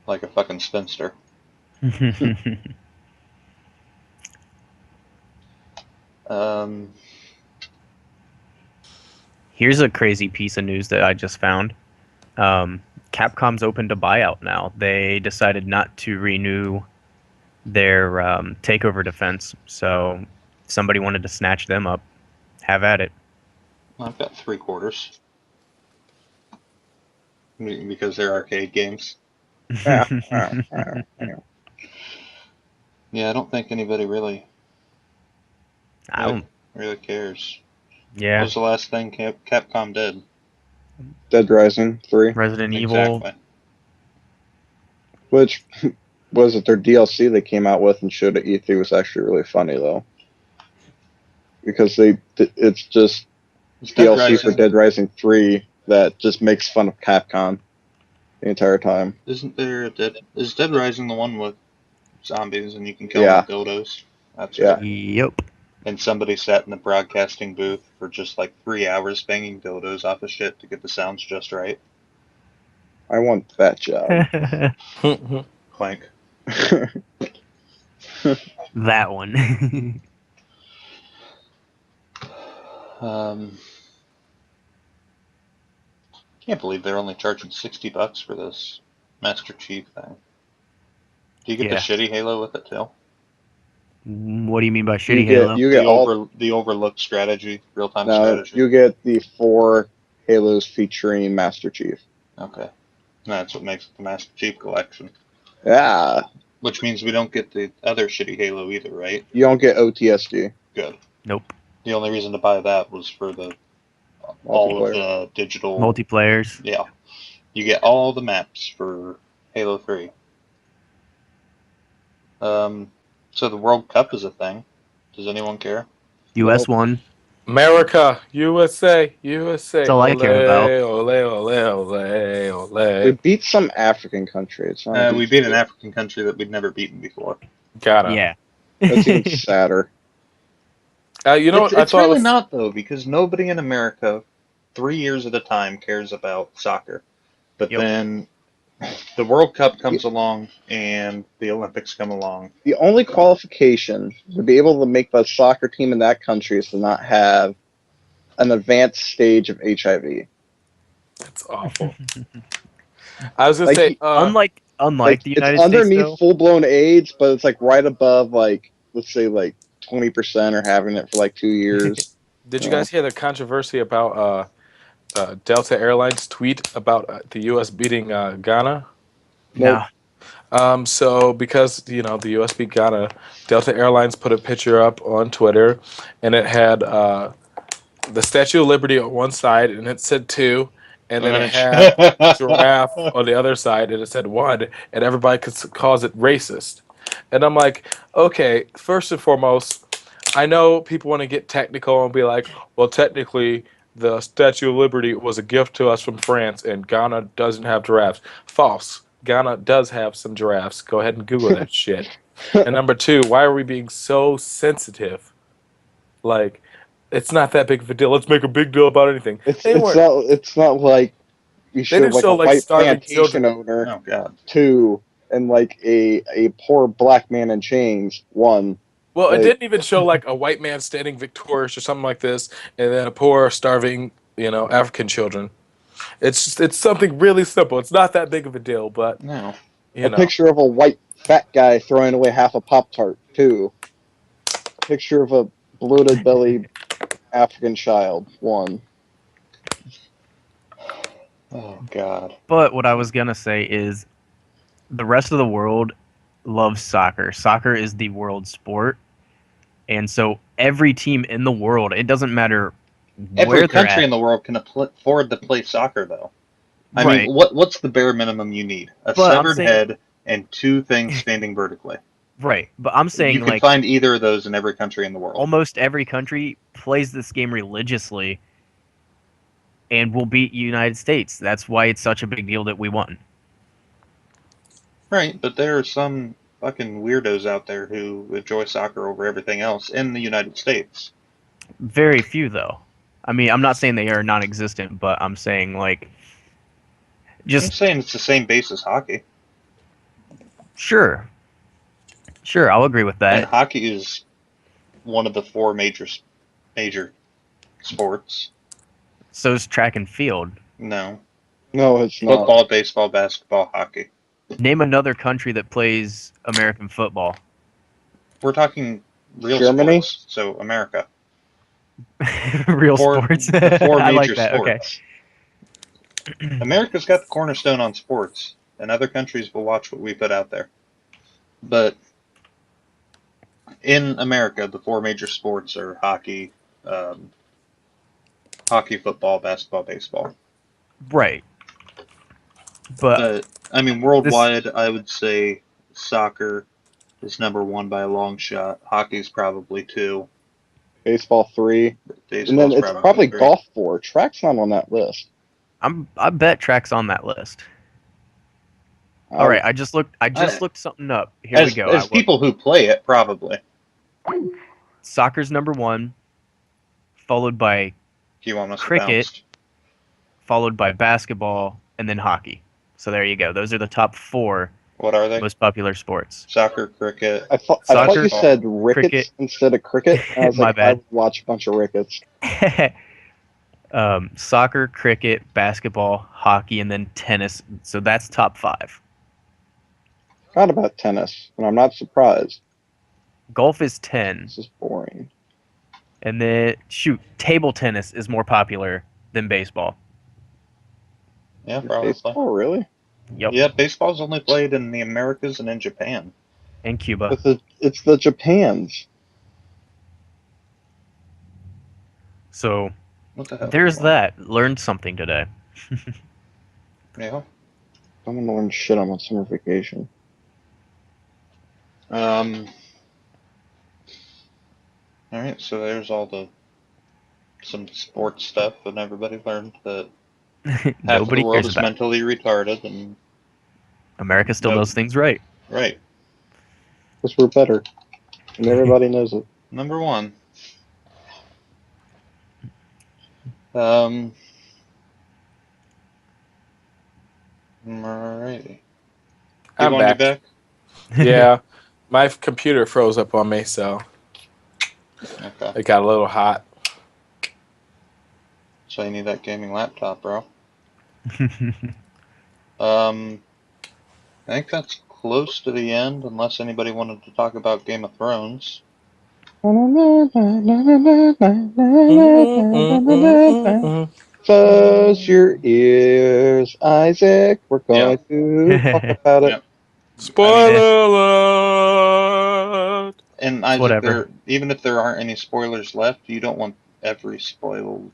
like a fucking spinster. Here's a crazy piece of news that I just found. Capcom's open to buyout now. They decided not to renew their takeover defense, so if somebody wanted to snatch them up, have at it. I've got 3/4 because they're arcade games. Yeah, I don't think anybody really cares. Yeah. What was the last thing Capcom did? Dead Rising 3. Resident Evil. Exactly. Which was it? Their DLC they came out with and showed at E3 was actually really funny though, because it's just DLC for Dead Rising 3 that just makes fun of Capcom the entire time. Isn't there is Dead Rising the one with zombies and you can kill them with dildos? That's right. Yep. And somebody sat in the broadcasting booth for just like 3 hours banging dildos off of shit to get the sounds just right. I want that job. Clank. That one. Can't believe they're only charging $60 for this Master Chief thing. Do you get the shitty Halo with it too? What do you mean by shitty Halo? You get the overlooked strategy, real-time no, strategy. you get the 4 Halos featuring Master Chief. Okay. That's what makes it the Master Chief collection. Yeah. Which means we don't get the other shitty Halo either, right? You don't get OTSG. Good. Nope. The only reason to buy that was for all of the digital multiplayers. Yeah. You get all the maps for Halo 3. So the World Cup is a thing. Does anyone care? U.S. Nope. won. America, USA, USA. That's all I care about. Ole, ole, ole, We ole. beat some African country. It's not. a We big beat an deal. African country that we'd never beaten before. Gotta. Yeah. That's even sadder. You know It's, what? I it's thought really was, not, though, because nobody in America, 3 years at a time, cares about soccer. But Yep. then the World Cup comes along and the Olympics come along. The only qualification to be able to make the soccer team in that country is to not have an advanced stage of HIV. it's awful. I was gonna Like, say, unlike Like, the it's United States, underneath though. full-blown AIDS, but it's like right above, like, let's say, like 20% or having it for like 2 years. did you guys hear the controversy about Delta Airlines tweet about the U.S. beating Ghana? No. So because the U.S. beat Ghana, Delta Airlines put a picture up on Twitter, and it had the Statue of Liberty on one side, and it said 2, and then it had giraffe on the other side, and it said 1, and everybody calls it racist. And I'm like, okay, first and foremost, I know people want to get technical and be like, well, technically, the Statue of Liberty was a gift to us from France, and Ghana doesn't have giraffes. False. Ghana does have some giraffes. Go ahead and Google that shit. And number 2, why are we being so sensitive? Like, it's not that big of a deal. Let's make a big deal about anything. It's not like you showed didn't like show, a like, white starving plantation children. owner Oh, God. 2 and like a poor black man in chains 1. Well, it Like- didn't even show like a white man standing victorious or something like this, and then a poor, starving, African children. It's something really simple. It's not that big of a deal, but No. A picture of a white fat guy throwing away half a Pop-Tart 2. A picture of a bloated belly African child 1. Oh, God. But what I was gonna say is, the rest of the world loves soccer. Soccer is the world sport, and so every team in the world, it doesn't matter where Every they're country at. in the world can afford to play soccer, though. I Right. mean, what's the bare minimum you need? A But I'm severed saying- head and 2 things standing vertically. Right, but I'm saying You can like find either of those in every country in the world. almost every country plays this game religiously, and will beat United States. That's why it's such a big deal that we won. Right, but there are some fucking weirdos out there who enjoy soccer over everything else in the United States. Very few, though. I mean, I'm not saying they are non-existent, but I'm saying like, I'm just saying it's the same base as hockey. sure, I'll agree with And that. hockey is one of the 4 major sports. So is track and field. No. No, it's not. Football, baseball, basketball, hockey. Name another country that plays American football. We're talking real Germany? sports, so America. Real Four- sports. the 4 I like major that. Okay. sports. America's got the cornerstone on sports, and other countries will watch what we put out there. But in America, the 4 major sports are hockey, football, basketball, baseball. Right. But But I mean, worldwide, I would say soccer is number 1 by a long shot. Hockey's probably 2. Baseball 3. Baseball's And then it's probably 3. golf 4. Track's not on that list. I bet track's on that list. All right, I just looked something up. Here we go. As people who play it, probably. Soccer's number 1, followed by Kiwanis Cricket. bounced. followed by basketball, and then hockey. So there you go. Those are the top 4 What are they? most popular sports. Soccer, cricket. I thought Soccer, you said rickets cricket. instead of cricket. And I was My like, bad. I would watch a bunch of rickets. Soccer, cricket, basketball, hockey, and then tennis. So that's top 5. Forgot about tennis, and I'm not surprised. Golf is 10. This is boring. And then, table tennis is more popular than baseball. Yeah, probably. Baseball, really? Yep. Yeah, baseball's only played in the Americas and in Japan. And Cuba. It's the Japans. So What the hell? there's that. Learned something today. Yeah. I'm gonna learn shit on my summer vacation. All right, so there's some sports stuff, and everybody learned that half of the Nobody world cares is about it. mentally retarded, and America still Nope. does things right. right. Because we're better. And everybody knows it. Number one. Alrighty. I'm Devon, you back. back? Yeah, my computer froze up on me, so Okay. it got a little hot. So you need that gaming laptop, bro. I think that's close to the end, unless anybody wanted to talk about Game of Thrones. Close your ears, Isaac. We're going to talk about it. Yep. Spoiler alert! And Isaac, whatever. even if there aren't any spoilers left, you don't want every spoiled.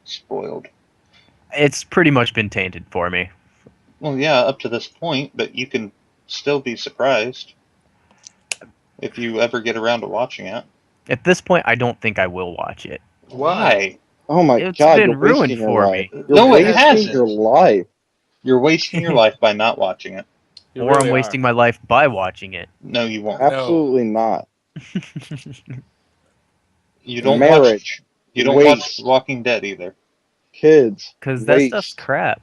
It's pretty much been tainted for me. Well, yeah, up to this point, but you can still be surprised if you ever get around to watching it. At this point, I don't think I will watch it. Why? Oh my It's god, been you're ruined wasting your for life. me. You're No, it wasting hasn't. your life. You're wasting your life by not watching it. You Or really I'm wasting are. my life by watching it. No, you won't. Absolutely not. You don't Marriage, You don't watch Walking Dead either. kids, Because that waste. stuff's crap.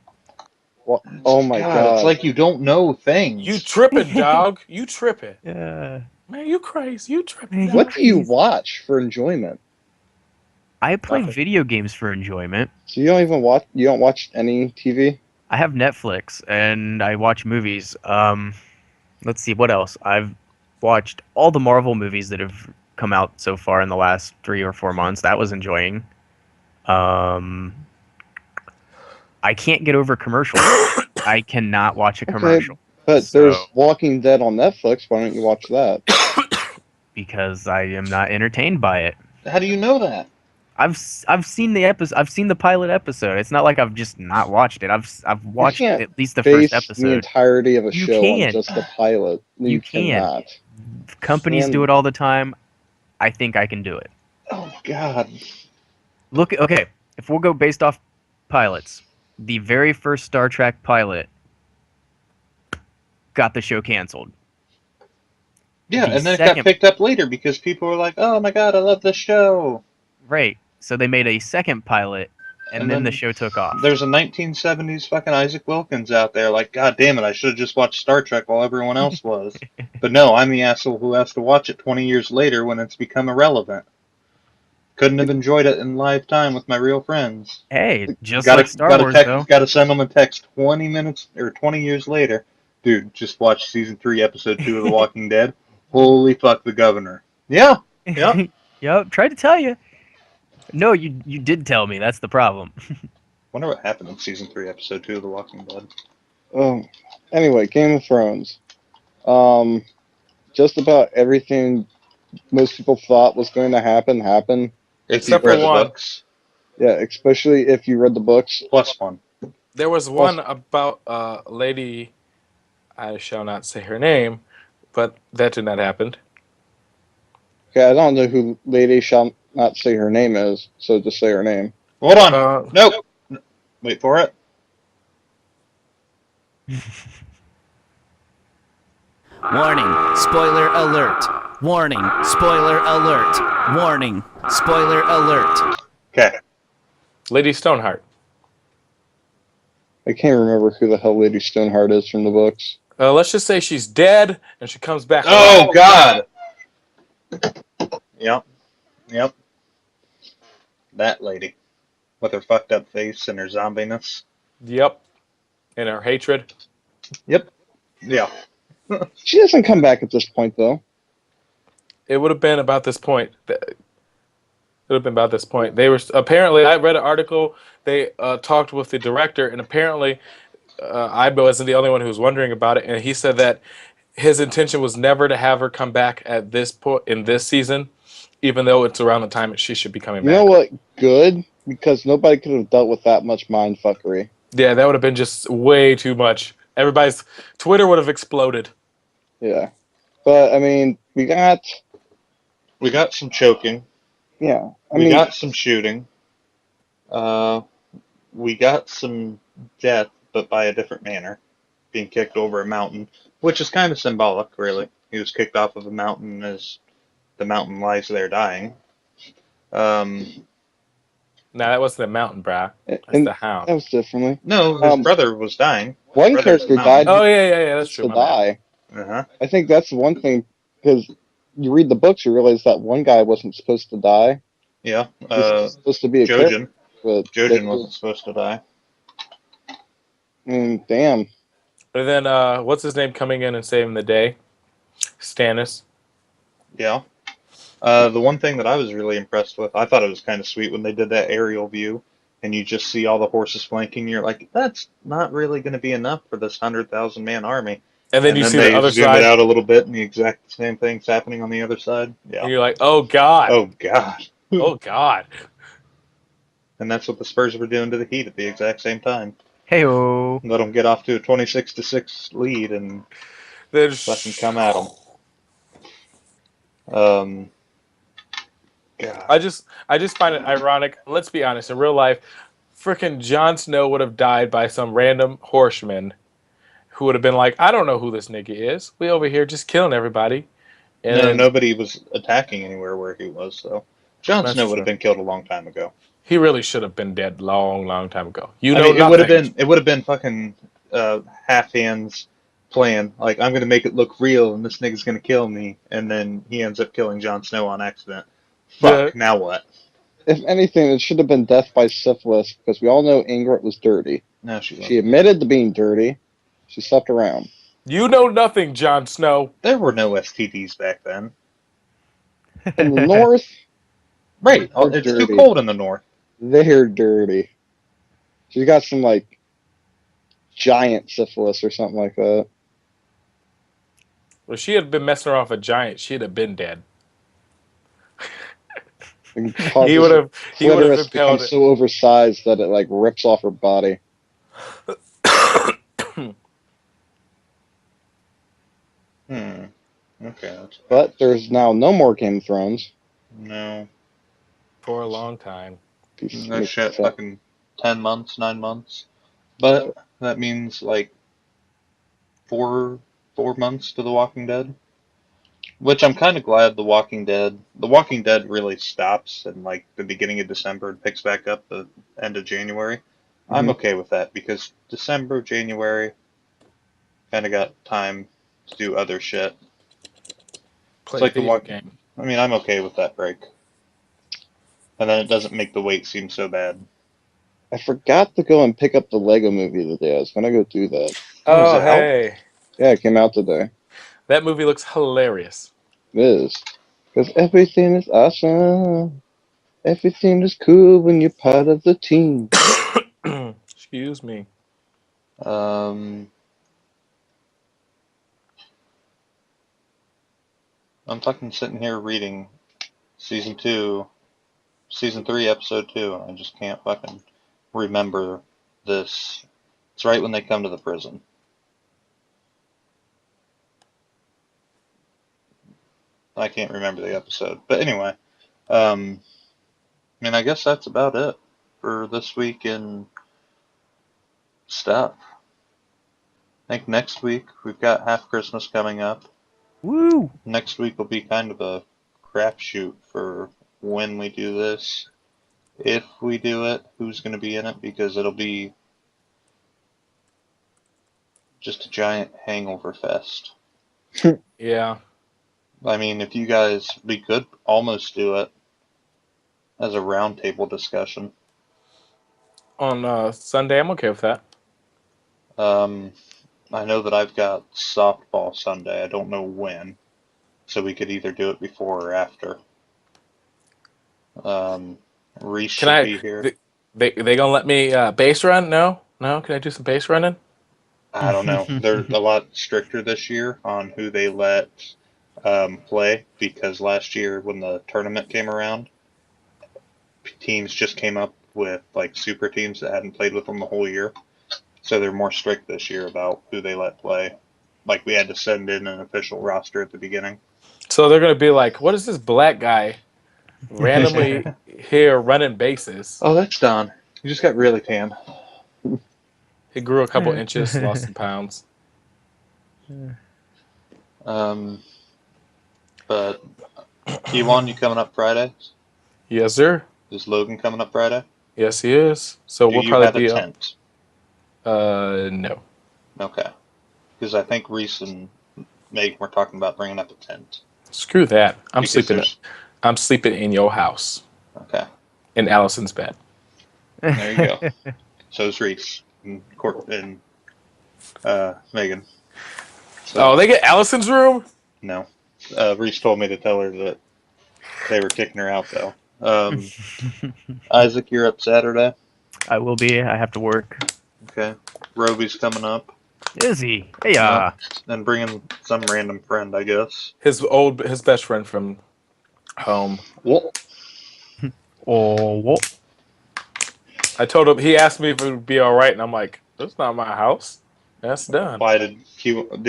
Oh my god. It's like you don't know things. You tripping, dog. You tripping. Yeah. Man, you crazy. You tripping. Man, What do you watch for enjoyment? I play Nothing. video games for enjoyment. So you don't watch any TV? I have Netflix and I watch movies. Let's see, what else? I've watched all the Marvel movies that have come out so far in the last 3 or 4 months. That was enjoying. I can't get over commercials. I cannot watch a commercial But So- there's Walking Dead on Netflix. Why don't you watch that? because I am not entertained by it. How do you know that? I've seen the episode. I've seen the pilot episode. It's not like I've just not watched it. I've watched can't at least the Base first the episode. entirety of a You show can. on just the pilot. You can. cannot. Companies do it all the time. I think I can do it. Oh God. Look, okay, if we'll go based off pilots, the very first Star Trek pilot got the show canceled. Yeah, The and then it second- got picked up later because people were like, "Oh my God, I love this show." Right. So they made a second pilot, and then the show took off. There's a 1970s fucking Isaac Wilkins out there. Like, God damn it, I should have just watched Star Trek while everyone else was. But no, I'm the asshole who has to watch it 20 years later when it's become irrelevant. Couldn't have enjoyed it in live time with my real friends. Hey, just like Star Wars, though. Gotta send them a text 20 minutes or 20 years later. Dude, just watch season 3, episode 2 of The Walking Dead. Holy fuck, the governor. Yeah. Yep. Yep, tried to tell you. No, you did tell me. That's the problem. Wonder what happened in season 3, episode 2 of The Walking Dead. Anyway, Game of Thrones. Just about everything most people thought was going to happen happened. If Except you read for the one. books, Yeah, especially if you read the books. +1. There was one about a lady, I shall not say her name, but that did not happen. Okay, I don't know who Lady shall not say her name is, so just say her name. Hold on. Nope. Wait for it. Warning, spoiler alert. Warning, spoiler alert. Warning, spoiler alert. Okay. Lady Stoneheart. I can't remember who the hell Lady Stoneheart is from the books. Let's just say she's dead and she comes back. Oh, alive. God. Yep. That lady. With her fucked up face and her zombiness. Yep. And her hatred. Yep. Yeah. She doesn't come back at this point, though. It would have been about this point. It would have been about this point. They were apparently. I read an article. They talked with the director, and apparently, I wasn't the only one who was wondering about it. And he said that his intention was never to have her come back at this point in this season, even though it's around the time that she should be coming You back. know what? Good, because nobody could have dealt with that much mind fuckery. Yeah, that would have been just way too much. Everybody's Twitter would have exploded. Yeah. But I mean, we got some choking. yeah. We got some shooting. We got some death, but by a different manner, being kicked over a mountain, which is kind of symbolic, really. He was kicked off of a mountain as the mountain lies there dying. No, that wasn't the mountain, brah. That's and the hound. that was differently. No, his brother was dying. One Brother's the character mountain. died. Oh yeah, that's true. To My bad. die. Uh-huh. I think that's one thing because you read the books, you realize that one guy wasn't supposed to die. Yeah. He was supposed to be a character, Jojen. but Jojen wasn't supposed to die. Damn. But then, what's his name coming in and saving the day? Stannis. Yeah. The one thing that I was really impressed with, I thought it was kind of sweet when they did that aerial view, and you just see all the horses flanking. You're like, that's not really going to be enough for this 100,000 man army. And then you see the other zoom side, it out a little bit, and the exact same thing's happening on the other side. Yeah. and you're like, oh god, Oh God. oh god. And that's what the Spurs were doing to the Heat at the exact same time. Hey-o. Let them get off to a 26-6 lead and Then let them come at them. God. I just find it ironic. Let's be honest. In real life, frickin' Jon Snow would have died by some random horseman who would have been like, I don't know who this nigga is. We over here just killing everybody. And No, then, nobody was attacking anywhere where he was, so Jon That's Snow would true. have been killed a long time ago. he really should have been dead long time ago. You I know mean, nothing. it would have been fucking half hands plan. Like, I'm gonna make it look real, and this nigga's gonna kill me, and then he ends up killing Jon Snow on accident. Fuck. Yeah. Now what? If anything, it should have been death by syphilis because we all know Ingrid was dirty. No, she wasn't. She admitted to being dirty. She slept around. You know nothing, Jon Snow. There were no STDs back then. In the north, Right. They're It's dirty. too cold in the north. they're dirty. She's got some like giant syphilis or something like that. Well, she had been messing around with a giant. She'd have been dead. And He would have clitoris impaled becomes it. so oversized that it like rips off her body. Okay. That's But there's now no more Game of Thrones. no. For a long time. Piece of No meat. shit. Fucking 10 months, 9 months. But that means like 4 months to The Walking Dead. Which I'm kind of glad The Walking Dead really stops in like the beginning of December and picks back up the end of January. I'm Mhm. okay with that because December, January, kind of got time to do other shit. Play like the video walk- game. I mean, I'm okay with that break. And then it doesn't make the wait seem so bad. I forgot to go and pick up the Lego movie today. I was gonna go do that. Oh, is Oh, it out? hey. Yeah, it came out today. That movie looks hilarious. It is. Because everything is awesome. Everything is cool when you're part of the team. Excuse me. I'm fucking sitting here reading season 3, episode 2, and I just can't fucking remember this. It's right when they come to the prison. I can't remember the episode. But anyway, I mean, I guess that's about it for this week in stuff. I think next week we've got Half Christmas coming up. Woo! Next week will be kind of a crapshoot for when we do this. If we do it, who's going to be in it, because it'll be just a giant hangover fest. Yeah. I mean, if you guys, we could almost do it as a roundtable discussion. On Sunday, I'm okay with that. I know that I've got softball Sunday. I don't know when, so we could either do it before or after. Reese Can should I? be here. They gonna let me base run? No. Can I do some base running? I don't know. They're a lot stricter this year on who they let play, because last year when the tournament came around, teams just came up with like super teams that hadn't played with them the whole year. So they're more strict this year about who they let play. like we had to send in an official roster at the beginning. So they're going to be like, what is this black guy randomly here running bases? Oh, that's Don. He just got really tan. He grew a couple inches, lost some pounds. But Kewan, you coming up Friday? Yes, sir. Is Logan coming up Friday? Yes, he is. So Do we'll you probably have be a up. tent? No. Okay. Because I think Reese and Megan were talking about bringing up a tent. Screw that. I'm Because sleeping. there's- I'm sleeping in your house, Okay. in Allison's bed. There you go. So is Reese and Megan. So, Oh, they get Allison's room? no. Reese told me to tell her that they were kicking her out, though. Isaac, you're up Saturday. I will be. I have to work. Okay. Roby's coming up. Is he? Hey, And bringing some random friend, I guess. His best friend from home. Well, what? I told him, he asked me if it would be all right, and I'm like, that's not my house. That's done. why did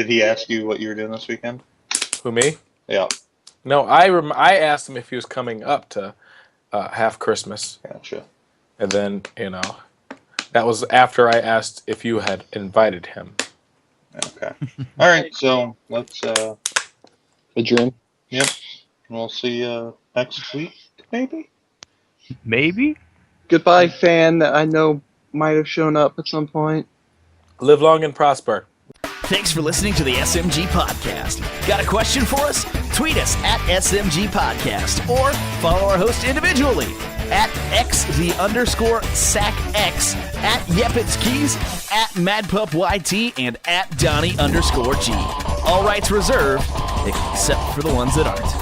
he ask you what you were doing this weekend? Who, me? Yeah. No, I asked him if he was coming up to Half Christmas. Gotcha. And then, that was after I asked if you had invited him. Okay. All right. So let's. Adjourn. Yep. We'll see you next week, maybe. Maybe? Goodbye, fan that I know might have shown up at some point. Live long and prosper. Thanks for listening to the SMG Podcast. Got a question for us? Tweet us at SMG Podcast or follow our host individually at @X_SACX, at Yepits Keys, at MadPupYT, and at Donnie_G. All rights reserved, except for the ones that aren't.